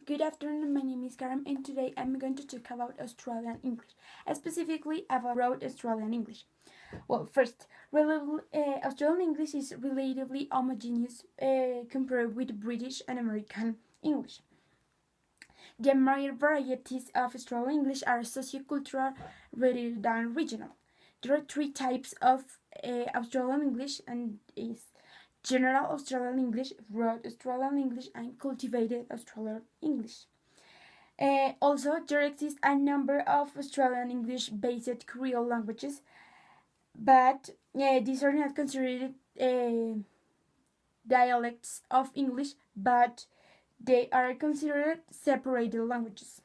good afternoon. My name is Karam, and today I'm going to talk about Australian English, specifically about Australian English. Well, first, Australian English is relatively homogeneous compared with British and American English. The major varieties of Australian English are sociocultural rather than regional. There are three types of Australian English, and is General Australian English, Broad Australian English, and Cultivated Australian English. Also, there exist a number of Australian English-based Creole languages, but these are not considered dialects of English, but they are considered separated languages.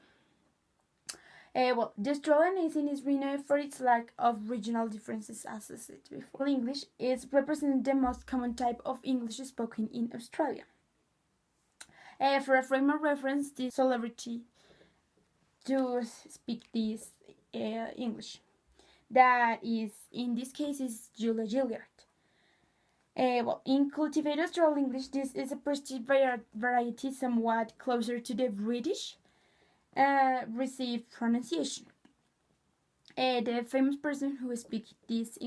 The Australian nation is renowned for its lack of regional differences, as I said before. English is represented the most common type of English spoken in Australia. For a frame of reference, the celebrity to speak this English, that is, in this case, is Julia Gillard. In cultivated Australian English, this is a perceived variety somewhat closer to the British received pronunciation. The famous person who speaks this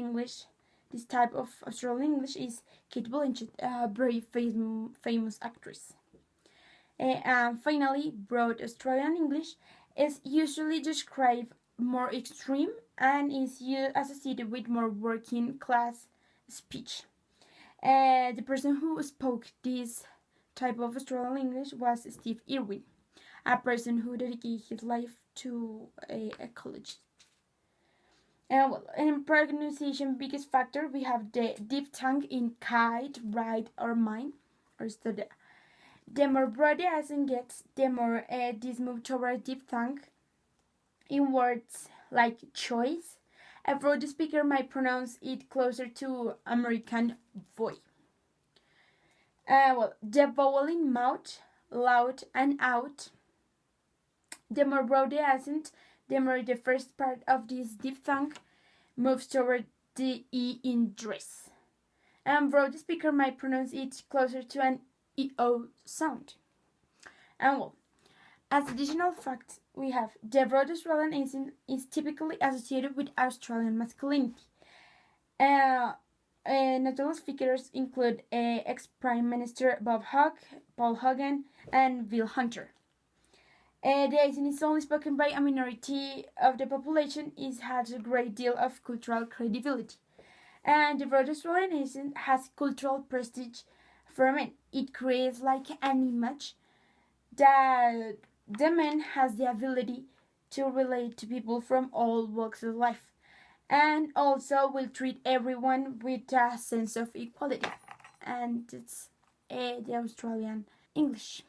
type of Australian English, is Kate Blanchett, a very famous actress. And finally, Broad Australian English is usually described more extreme and is associated with more working class speech. The person who spoke this type of Australian English was Steve Irwin, a person who dedicated his life to ecology. In pronunciation, biggest factor, we have the diphthong in kite, ride, or mine, or study. The more broad the accent gets, the more this move toward diphthong in words like choice. A broad speaker might pronounce it closer to American voy. The vowel in mouth, loud, and out. The more broad the accent, the more the first part of this diphthong moves toward the E in dress. And broad speaker might pronounce it closer to an EO sound. And as additional facts, we have the broad Australian accent is typically associated with Australian masculinity. Notable figures include ex-Prime Minister Bob Hawke, Paul Hogan, and Bill Hunter. The accent is only spoken by a minority of the population. It has a great deal of cultural credibility. And the broad Australian accent has cultural prestige for men. It creates like an image that the man has the ability to relate to people from all walks of life, and also will treat everyone with a sense of equality. And it's the Australian English.